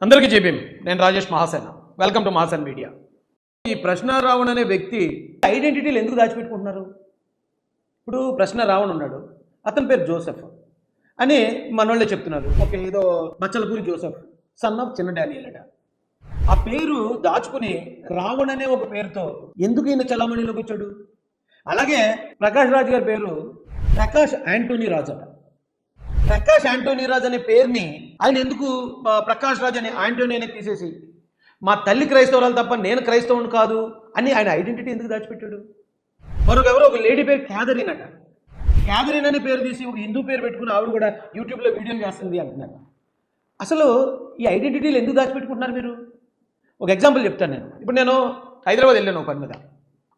అందరికీ జేబీఎం. నేను Rajesh Mahasena. Welcome to Mahasena media. ఈ ప్రశ్న రావణ్ అనే వ్యక్తి ఐడెంటిటీలు ఎందుకు దాచిపెట్టుకుంటున్నారు? ఇప్పుడు ప్రశ్న రావణ్ ఉన్నాడు, అతని పేరు జోసెఫ్ అని మనోళ్ళే చెప్తున్నారు. ఓకే, ఏదో మచ్చలపూరి జోసెఫ్ సన్ ఆఫ్ చిన్న డానియల్ అట. ఆ పేరు దాచుకుని రావణ్ అనే ఒక పేరుతో ఎందుకు ఈయన చలామణిలోకి వచ్చాడు? అలాగే ప్రకాష్ రాజ్ గారి పేరు ప్రకాష్ యాంటోనీ రాజ్ అట. ప్రకాష్ యాంటోనీ రాజ్ అనే పేరుని ఆయన ఎందుకు ప్రకాష్ రాజ్ అనే యాంటోనీ అనే తీసేసి మా తల్లి క్రైస్తవురాలు తప్ప నేను క్రైస్తవుని కాదు అని ఆయన ఐడెంటిటీ ఎందుకు దాచిపెట్టాడు? మరొకెవరో ఒక లేడీ పేరు క్యాథరిన్ అట. క్యాథరిన్ అనే పేరు తీసి ఒక హిందూ పేరు పెట్టుకుని ఆవిడ కూడా యూట్యూబ్లో వీడియోలు చేస్తుంది అంటున్నారు. అసలు ఈ ఐడెంటిటీలు ఎందుకు దాచిపెట్టుకుంటున్నారు మీరు? ఒక ఎగ్జాంపుల్ చెప్తాను నేను. ఇప్పుడు నేను హైదరాబాద్ వెళ్ళాను ఒక పని మీద.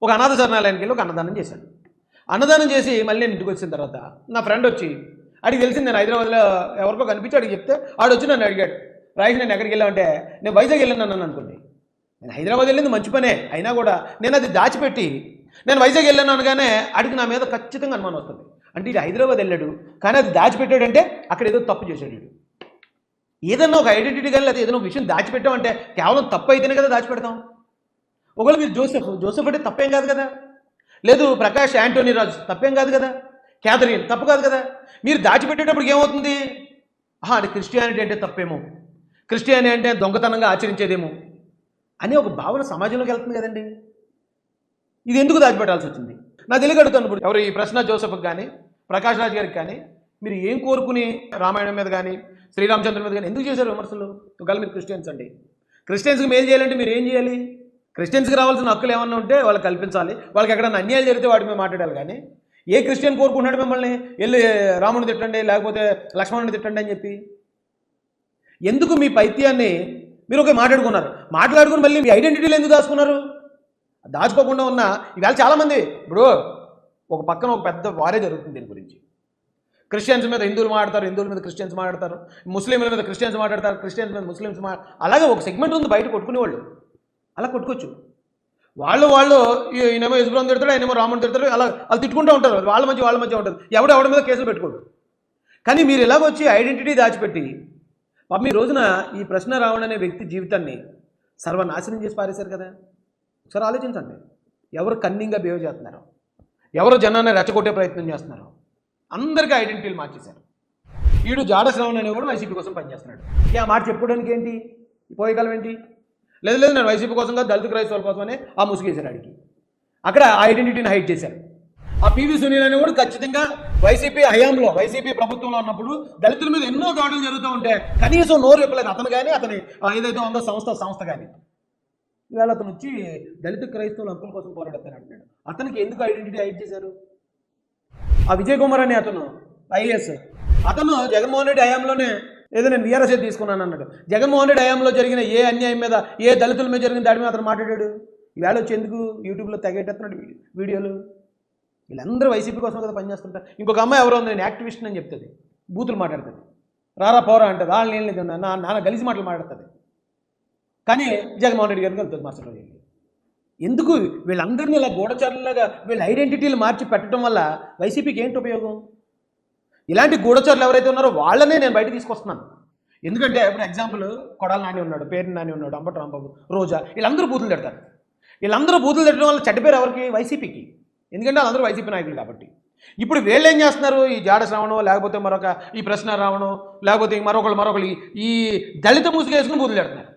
ఒక అనాథ శరణాలయానికి వెళ్ళి ఒక అన్నదానం చేశాను. అన్నదానం చేసి మళ్ళీ నేను ఇంటికి వచ్చిన తర్వాత నా ఫ్రెండ్ వచ్చి అడిగి తెలిసింది నేను హైదరాబాద్లో ఎవరికో కనిపించి అడిగి చెప్తే ఆడు వచ్చి నన్ను అడిగాడు, రాయిష్ నేను ఎక్కడికి వెళ్ళామంటే నేను వైజాగ్ వెళ్ళాను అనుకోండి. నేను హైదరాబాద్ వెళ్ళింది మంచి పనే అయినా కూడా నేను అది దాచిపెట్టి నేను వైజాగ్ వెళ్ళాను అనగానే అడిగి నా మీద ఖచ్చితంగా అనుమానం వస్తుంది. అంటే ఇది హైదరాబాద్ వెళ్ళాడు కానీ అది దాచిపెట్టాడంటే అక్కడ ఏదో తప్పు చేశాడు. ఏదన్నా ఒక ఐడెంటిటీ కానీ లేదా ఏదైనా ఒక విషయం దాచిపెట్టామంటే కేవలం తప్పు అయితేనే కదా దాచిపెడతాం. ఒకవేళ మీరు జోసెఫ్ అంటే తప్పేం కాదు కదా. లేదు ప్రకాష్ యాంటోనీ రాజ్ తప్పేం కాదు కదా. క్యాథరిన్ తప్పు కాదు కదా. మీరు దాచిపెట్టేటప్పుడు ఏమవుతుంది? అది క్రిస్టియానిటీ అంటే తప్పేమో, క్రిస్టియానిటీ అంటే దొంగతనంగా ఆచరించేదేమో అని ఒక భావన సమాజంలోకి వెళ్తుంది కదండి. ఇది ఎందుకు దాచిపెట్టాల్సి వచ్చింది? నా తెలియక అడుగుతాను. ఇప్పుడు ఎవరు ఈ ప్రశ్న జోసెఫ్కి కానీ ప్రకాష్ రాజ్ గారికి కానీ మీరు ఏం కోరుకుని రామాయణం మీద కానీ శ్రీరామచంద్ర మీద కానీ ఎందుకు చేశారు విమర్శలు? ఒకవేళ మీరు క్రిస్టియన్స్ అండి, క్రిస్టియన్స్కి మేలు చేయాలంటే మీరు ఏం చేయాలి? క్రిస్టియన్స్కి రావాల్సిన హక్కులు ఏమన్నా ఉంటే వాళ్ళకి కల్పించాలి. వాళ్ళకి ఎక్కడన్నా అన్యాయం జరిగితే వాటి మీద మాట్లాడాలి. కానీ ఏ క్రిస్టియన్ కోరుకుంటున్నాడు మిమ్మల్ని వెళ్ళి రాముని తిట్టండి లేకపోతే లక్ష్మణుని తిట్టండి అని చెప్పి? ఎందుకు మీ పైత్యాన్ని మీరు ఒక మాట్లాడుకుని మళ్ళీ మీ ఐడెంటిటీలు ఎందుకు దాచుకున్నారు? దాచుకోకుండా ఉన్న ఇవాళ చాలామంది ఇప్పుడు ఒక పక్కన ఒక పెద్ద వారే జరుగుతుంది దీని గురించి. క్రిస్టియన్స్ మీద హిందువులు మాట్లాడతారు, హిందువుల మీద క్రిస్టియన్స్ మాట్లాడతారు, ముస్లింల మీద క్రిస్టియన్స్ మాట్లాడతారు, క్రిస్టియన్స్ మీద ముస్లిమ్స్ అలాగే ఒక సెగ్మెంట్ ఉంది బయట కొట్టుకునేవాళ్ళు. అలా కొట్టుకోవచ్చు. వాళ్ళు ఈయనేమో యజ్బురం తిడతాడు, ఆయనేమో రాముని తిడతాడు, అలా వాళ్ళు తిట్టుకుంటూ ఉంటారు. వాళ్ళ మధ్య ఉంటుంది. ఎవడి మీద కేసులు పెట్టుకోడు. కానీ మీరు ఇలాగొచ్చి ఐడెంటిటీ దాచిపెట్టి మీ రోజున ఈ ప్రశ్న రావణ్ అనే వ్యక్తి జీవితాన్ని సర్వనాశనం చేసి పారేశారు కదా. ఒకసారి ఆలోచించండి. ఎవరు కన్నింగ్గా బిహేవ్ చేస్తున్నారు, ఎవరు జనాన్ని రెచ్చగొట్టే ప్రయత్నం చేస్తున్నారు, అందరికీ ఐడెంటిటీలు మార్చేశారు. వీడు జాడ శ్రావణ్ అనే కూడా వైసీపీ కోసం పనిచేస్తున్నాడు. ఆ మాట చెప్పుకోవడానికి ఏంటి పోయేకాలం ఏంటి? లేదు నేను వైసీపీ కోసం కాదు దళిత క్రైస్తవుల కోసమనే ఆ ముసుగేశారు. అడిగి అక్కడ ఐడెంటిటీని హైడ్ చేశారు. ఆ పివి సునీల్ అనే కూడా ఖచ్చితంగా వైసీపీ హయాంలో వైసీపీ ప్రభుత్వంలో ఉన్నప్పుడు దళితుల మీద ఎన్నో దాడులు జరుగుతూ ఉంటే కనీసం నోరు చెప్పలేదు అతను కానీ అతని ఏదైతే ఉందో సంస్థ కానీ. ఇవాళ అతను వచ్చి దళిత క్రైస్తవుల హక్కుల కోసం పోరాడతాను అంటున్నాడు. అతనికి ఎందుకు ఐడెంటిటీ హైడ్ చేశారు? ఆ విజయ్ కుమార్ అనే అతను ఐఏఎస్ అతను జగన్మోహన్ రెడ్డి హయాంలోనే ఏదో నేను వీఆర్ఎస్ తీసుకున్నాను అన్నాడు. జగన్మోహన్ రెడ్డి హయాంలో జరిగిన ఏ అన్యాయం మీద ఏ దళితుల మీద జరిగిన దాడి మీద అతను మాట్లాడాడు. ఈవేళ వచ్చి ఎందుకు యూట్యూబ్లో తెగెట్టేస్తున్నాడు వీడియోలు? వీళ్ళందరూ వైసీపీ కోసం కదా పనిచేస్తుంటారు. ఇంకొక అమ్మాయి ఎవరో నేను యాక్టివిస్ట్ అని చెప్తుంది, బూతులు మాట్లాడుతుంది, రారా పోరా అంటుంది, వాళ్ళని ఏం లేదు నాన్న గలిసి మాటలు మాట్లాడుతుంది. కానీ జగన్మోహన్ రెడ్డి గారిని కలుగుతుంది మార్చడం. ఎందుకు వీళ్ళందరినీ ఇలా గూఢచారులాగా వీళ్ళ ఐడెంటిటీలు మార్చి పెట్టడం వల్ల వైసీపీకి ఏంటి ఉపయోగం? ఇలాంటి గూఢచారులు ఎవరైతే ఉన్నారో వాళ్ళనే నేను బయట తీసుకొస్తున్నాను. ఎందుకంటే ఇప్పుడు ఎగ్జాంపుల్ కొడాల నాని ఉన్నాడు, పేరు నాని ఉన్నాడు, అంబటి రాంబాబు, రోజా, వీళ్ళందరూ బూతులు తిడతారు. వీళ్ళందరూ బూతులు తిట్టడం వల్ల చెడ్డ పేరు ఎవరికి? వైసీపీకి. ఎందుకంటే వాళ్ళందరూ వైసీపీ నాయకులు కాబట్టి. ఇప్పుడు వీళ్ళు ఏం చేస్తున్నారు? ఈ జాడ శ్రావణం లేకపోతే మరొక ఈ ప్రశ్న రావణం లేకపోతే మరొకరు ఈ దళిత ముసుగేసుకుని బూతులు తిడుతున్నారు.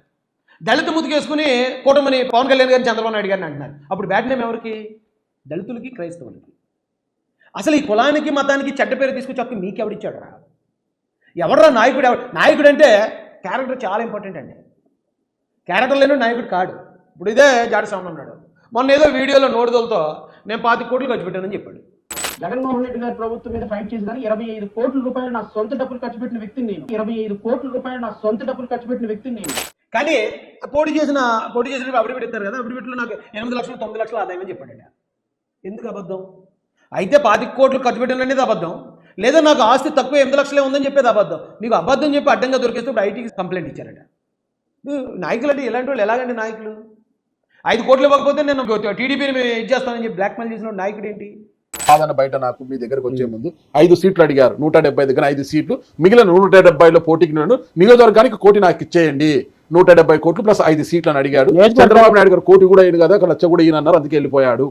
దళిత ముసుగేసుకుని కూటమిని పవన్ కళ్యాణ్ గారిని చంద్రబాబు నాయుడు గారిని అంటున్నారు. అప్పుడు బ్యాడ్ నేమ్ ఎవరికి? దళితులకి క్రైస్తవులకి. అసలు ఈ కులానికి మతానికి చెడ్డ పేరు తీసుకొచ్చి హక్కు మీకెవడిచ్చాడు రా? ఎవర్రా నాయకుడు? నాయకుడు అంటే క్యారెక్టర్ చాలా ఇంపార్టెంట్ అండి. క్యారెక్టర్ లేని నాయకుడు కాడు. ఇప్పుడు ఇదే జాడ శ్రావణం ఉన్నాడు. మొన్న ఏదో వీడియోలో నోడుదలతో నేను 25 కోట్లు ఖర్చు పెట్టానని చెప్పాడు. జగన్మోహన్ రెడ్డి గారి ప్రభుత్వం మీద ఫైట్ చేసి కానీ 25 కోట్ల రూపాయలు నా సొంత డబ్బులు ఖర్చు పెట్టిన వ్యక్తిని నేను. 25 కోట్ల రూపాయలు నా సొంత డబ్బులు ఖర్చు పెట్టిన వ్యక్తిని నేను. కానీ పోటీ చేసిన అభివృద్ధి ఇస్తారు కదా, అభివృద్ధిలో నాకు 8 లక్షలు 9 లక్షలు ఆదాయం అని చెప్పాడట. ఎందుకు అబద్ధం? అయితే 25 కోట్లు ఖర్చు పెట్టిన అనేది అబద్ధం, లేదా నాకు ఆస్తి తక్కువ 8 లక్షలే ఉందని చెప్పేది అబద్ధం. నీకు అబద్ధం చెప్పి అడ్డంగా దొరికేస్తే ఇప్పుడు ఐటీకి కంప్లైంట్ ఇచ్చారట. నాయకులు అంటే ఇలాంటి వాళ్ళు ఎలాగండి నాయకులు? 5 కోట్లు ఇవ్వకపోతే నేను టీడీపీని ఇచ్చేస్తానని చెప్పి బ్లాక్మెయిల్ చేసిన నాయకుడు ఏంటి? సాధారణ బయట నాకు మీ దగ్గరకు వచ్చే ముందు 5 సీట్లు అడిగారు. 170 దగ్గర 5 సీట్లు, మిగిలిన 170లో పోటీకి నియోజకవర్గానికి 1 కోటి నాకు ఇచ్చేయండి, 170 కోట్లు ప్లస్ 5 సీట్లను అడిగాడు. నియోజకవర్గం- చంద్రబాబు నాయుడు గారు కోటి కూడా ఈయన కదా, అక్కడ లచ్చ కూడా ఈయన అన్నారు, అందుకే వెళ్ళిపోయాడు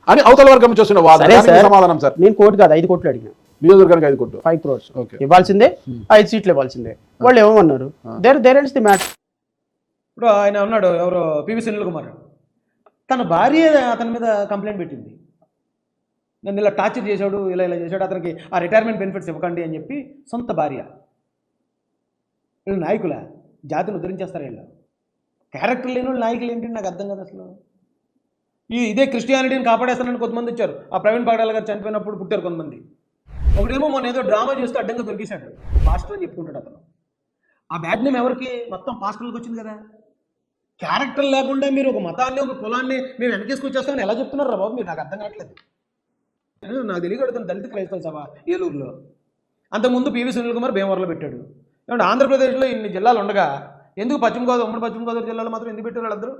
అని అవతల వర్గం చేస్తున్న వాదన. సరే దానికి సార్. సమాధానం సార్, నేను కోటి కాదు 5 కోట్లు అడిగాను. నియోజకవర్గానికి 5 కోట్లు 5 crores ఓకే. ఇవ్వాల్సిందే, 5 సీట్లు ఇవ్వాల్సిందే. వాళ్ళు ఏమన్నారు, దేర్ ఎండ్స్ ది మ్యాటర్. ఇప్పుడు ఆయన ఉన్నాడు ఎవరో పివి సునీల్ కుమార్, తన భార్య అతని మీద కంప్లైంట్ పెట్టింది, నన్ను ఇలా టార్చర్ చేశాడు, ఇలా ఇలా చేశాడు, అతనికి ఆ రిటైర్మెంట్ బెనిఫిట్స్ ఇవ్వకండి అని చెప్పి. సొంత భార్య. వీళ్ళు నాయకుల జాతిని ఉద్ధరించేస్తారు వీళ్ళు. క్యారెక్టర్ లేని వాళ్ళు నాయకులు ఏంటి నాకు అర్థం కాదు అసలు. ఇదే క్రిస్టియానిటీని కాపాడేస్తానని కొంతమంది వచ్చారు. ఆ ప్రవీణ్ పగడాల గారు చనిపోయినప్పుడు పుట్టారు కొంతమంది. ఒకడేమో మొన్న ఏదో డ్రామా చేస్తూ అడ్డంగా దొరికేశాడు, పాస్టర్ అని చెప్పుకుంటాడు అతను. ఆ బ్యాడ్ నేమ్ ఎవరికి? మొత్తం పాస్టర్లకు వచ్చింది కదా. క్యారెక్టర్ లేకుండా మీరు ఒక మతాన్ని ఒక కులాన్ని మేము వెనకేసుకొచ్చేస్తామని ఎలా చెప్తున్నారు రా బాబు మీరు? నాకు అర్థం కావట్లేదు. నాకు తెలియకడుగుతాను దళిత క్రైస్తవ సభ ఏలూరులో. అంతకుముందు పివి సునీల్ కుమార్ భీమవరంలో పెట్టాడు. ఏమంటే ఆంధ్రప్రదేశ్లో ఇన్ని జిల్లాలు ఉండగా ఎందుకు ఉమ్మడి పశ్చిమ గోదావరి జిల్లాలో మాత్రం ఎందుకు పెట్టారు వాళ్ళందరూ?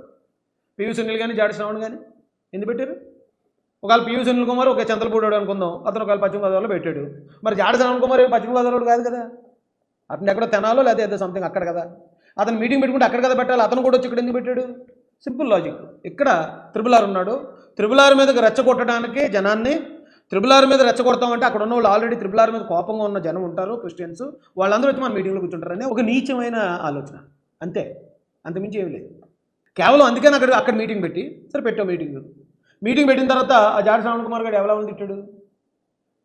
పివి సునీల్ కానీ జాడి శ్రావణ్ కానీ ఎందుకు పెట్టారు? ఒకవేళ పివి సునీల్ కుమార్ ఒక చంద్రపూడి అనుకుందాం, అతను ఒకవేళ పశ్చిమ గోదావరిలో పెట్టాడు. మరి జాడి శ్రావణ్ కుమార్ ఏం పశ్చిమ గోదావరి కాదు కదా, అతను ఎక్కడో తెనాలో లేదా ఏదో సంథింగ్ అక్కడ కదా. అతను మీటింగ్ పెట్టుకుంటే అక్కడ కదా పెట్టాలి, అతను కూడా వచ్చి ఇక్కడ ఎందుకు పెట్టాడు? Simple logic. ఇక్కడ త్రిబుల్ ఆర్ ఉన్నాడు, త్రిబుల్ ఆర్ మీద రెచ్చగొట్టడానికి జనాన్ని, త్రిబుల్ ఆర్ మీద రెచ్చగొడతామంటే అక్కడ ఉన్న వాళ్ళు ఆల్రెడీ త్రిబుల్ ఆర్ మీద కోపంగా ఉన్న జనం ఉంటారు, క్రిస్టియన్స్, వాళ్ళందరూ వచ్చి మన మీటింగ్లో కూర్చుంటారని ఒక నీచమైన ఆలోచన, అంతే, అంతమించి ఏమి లేదు. కేవలం అందుకని అక్కడ మీటింగ్ పెట్టి సరే పెట్టావు మీటింగ్ పెట్టిన తర్వాత ఆ జాడి శ్రావణ్ కుమార్ గారు ఎవలా ఉంది తిట్టాడు?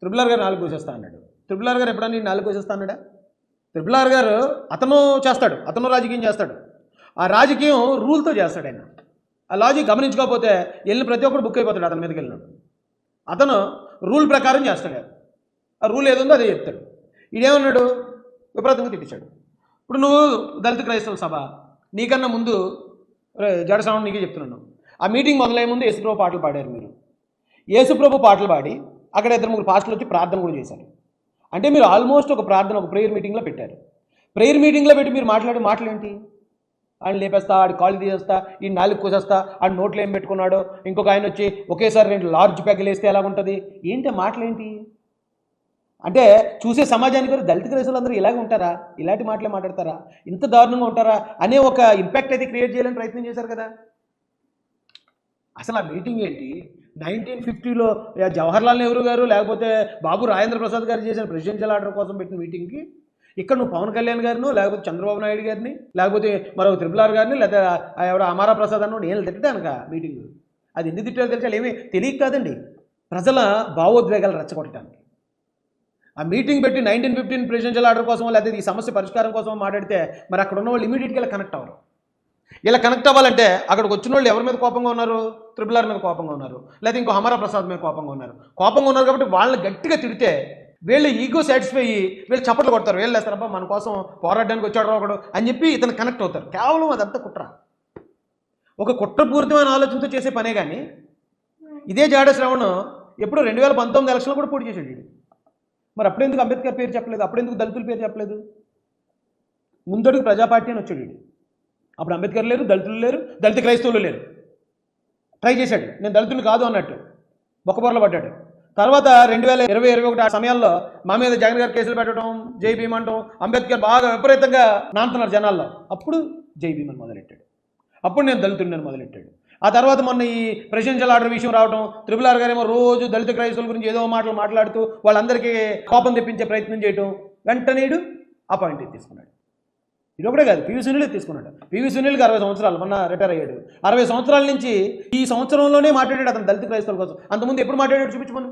త్రిబుల్ ఆర్ గారు 4 కోసేస్తా అన్నాడు. త్రిబుల్ ఆర్ గారు ఎప్పుడన్నా నేను 4 కోసేస్తా అన్నాడా? త్రిబుల్ ఆర్ గారు అతను చేస్తాడు, అతను రాజకీయం చేస్తాడు. ఆ రాజకీయం రూల్తో చేస్తాడు ఆయన. ఆ లాజిక్ గమనించుకోకపోతే వెళ్ళిన ప్రతి ఒక్కరు బుక్ అయిపోతాడు అతని మీదకి వెళ్ళినాడు. అతను రూల్ ప్రకారం చేస్తాడు, ఆ రూల్ ఏదుందో అదే చెప్తాడు. ఇదేమన్నాడు? విపరీతంగా తిట్టించాడు. ఇప్పుడు నువ్వు దళిత క్రైస్తవ సభ, నీకన్నా ముందు జడ శ్రావణ్ నీకే చెప్తున్నాను, ఆ మీటింగ్ మొదలయ్యే ముందు యేసుప్రభు పాటలు పాడారు మీరు. యేసుప్రభు పాటలు పాడి అక్కడ 2-3 పాస్టర్లు వచ్చి ప్రార్థన కూడా చేశారు. అంటే మీరు ఆల్మోస్ట్ ఒక ప్రార్థన ఒక ప్రేయర్ మీటింగ్లో పెట్టారు. ప్రేయర్ మీటింగ్లో పెట్టి మీరు మాట్లాడే మాటలు ఏంటి? ఆయన లేపేస్తా, ఆడి కాళ్ళు తీసేస్తా, ఈ 4 కోసేస్తా, ఆడి నోట్లో ఏం పెట్టుకున్నాడో, ఇంకొక ఆయన వచ్చి ఒకేసారి 2 లార్జ్ పెగ్గలు వేస్తే ఎలా ఉంటుంది? ఏంటి మాటలేంటి? అంటే చూసే సమాజానికి దళిత క్రైస్తవులు అందరూ ఇలాగే ఉంటారా? ఇలాంటి మాటలే మాట్లాడతారా? ఇంత దారుణంగా ఉంటారా అనే ఒక ఇంపాక్ట్ అయితే క్రియేట్ చేయాలని ప్రయత్నం చేశారు కదా. అసలు ఆ మీటింగ్ ఏంటి? 1950లో జవహర్లాల్ నెహ్రూ గారు లేకపోతే బాబు రాజేంద్ర ప్రసాద్ గారు చేసిన ప్రెసిడెన్షియల్ ఆర్డర్ కోసం పెట్టిన మీటింగ్కి ఇక్కడ నువ్వు పవన్ కళ్యాణ్ గారిను లేకపోతే చంద్రబాబు నాయుడు గారిని లేకపోతే మరో త్రిబుల్ ఆర్ గారిని లేదా ఎవరో అమారా ప్రసాద్ అన్న నేను తిట్టడానుక మీటింగ్. అది ఎందుకు తిట్టాలో తెలిసాలి ఏమీ తెలియక కాదండి, ప్రజల భావోద్వేగాలు రెచ్చగొట్టడానికి. ఆ మీటింగ్ పెట్టి 1915 ప్రెసిడెన్షియల్ ఆర్డర్ కోసం లేకపోతే ఈ సమస్య పరిష్కారం కోసం మాట్లాడితే మరి అక్కడ ఉన్న వాళ్ళు ఇమీడియట్గా ఇలా కనెక్ట్ అవ్వరు. ఇలా కనెక్ట్ అవ్వాలంటే అక్కడికి వచ్చిన వాళ్ళు ఎవరి మీద కోపంగా ఉన్నారు? త్రిబుల్ ఆర్ మీద కోపంగా ఉన్నారు, లేదా ఇంకో అమరా ప్రసాద్ మీద కోపంగా ఉన్నారు. కాబట్టి వాళ్ళని గట్టిగా తిడితే వీళ్ళు ఈగో సాటిస్ఫై అయ్యి వీళ్ళు చప్పట్లు కొడతారు, వీళ్ళు వేస్తారబ్బా మన కోసం పోరాడడానికి వచ్చాడు ఒకడు అని చెప్పి ఇతను కనెక్ట్ అవుతారు. కేవలం అదంతా కుట్ర, ఒక కుట్రపూరితమైన ఆలోచనతో చేసే పనే. కానీ ఇదే జాడ శ్రావణ్ ఎప్పుడు 2019 ఎలక్షన్లో కూడా పోటీ చేశాడు వీడు. మరి అప్పుడెందుకు అంబేద్కర్ పేరు చెప్పలేదు? అప్పుడెందుకు దళితుల పేరు చెప్పలేదు? ముందడుగు ప్రజా పార్టీ అని వచ్చాడు వీడు. అప్పుడు అంబేద్కర్ లేరు, దళితులు లేరు, దళిత క్రైస్తవులు లేరు. ట్రై చేశాడు, నేను దళితులు కాదు అన్నట్టు బొక్కబొరలో పడ్డాడు. తర్వాత 2020-21 సమయాల్లో మా మీద జగన్ గారు కేసులు పెట్టడం, జై భీమ్ అంటాం, అంబేద్కర్ బాగా విపరీతంగా నానుతున్నారు జనాల్లో. అప్పుడు జై భీమ్ అని మొదలెట్టాడు, అప్పుడు నేను దళితుడిని మొదలెట్టాడు. ఆ తర్వాత మొన్న ఈ ప్రెసిడెన్షియల్ ఆర్డర్ విషయం రావడం, త్రిబుల్ ఆర్ గారేమో రోజు దళిత క్రైస్తవుల గురించి ఏదో మాటలు మాట్లాడుతూ వాళ్ళందరికీ కోపం తెప్పించే ప్రయత్నం చేయడం, వెంటనే అపాయింట్ తీసుకున్నాడు. ఇది ఒకటే కాదు, పివి సునీల్ తీసుకున్నాడు. పివి సునీల్కి 60 సంవత్సరాలు, మొన్న రిటైర్ అయ్యాడు. 60 సంవత్సరాల నుంచి ఈ సంవత్సరంలోనే మాట్లాడాడు అతను దళిత క్రైస్తవుల కోసం. అంతకుముందు ఎప్పుడు మాట్లాడాడు చూపించమను.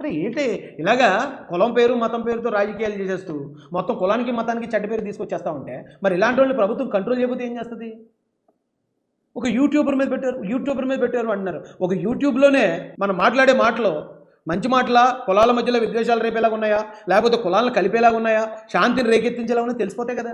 అరే ఏంటి ఇలాగా కులం పేరు మతం పేరుతో రాజకీయాలు చేసేస్తూ మొత్తం కులానికి మతానికి చెడ్డ పేరు తీసుకొచ్చేస్తా ఉంటే మరి ఇలాంటి వాళ్ళని ప్రభుత్వం కంట్రోల్ చేయకపోతే ఏం చేస్తుంది? ఒక యూట్యూబర్ మీద పెట్టారు అంటున్నారు. ఒక యూట్యూబ్లోనే మనం మాట్లాడే మాటలు మంచి మాటలా, కులాల మధ్యలో విద్వేషాలు రేపేలాగా ఉన్నాయా, లేకపోతే కులాలను కలిపేలాగా ఉన్నాయా, శాంతిని రేకెత్తించేలాగా ఉన్నాయా తెలిసిపోతాయి కదా.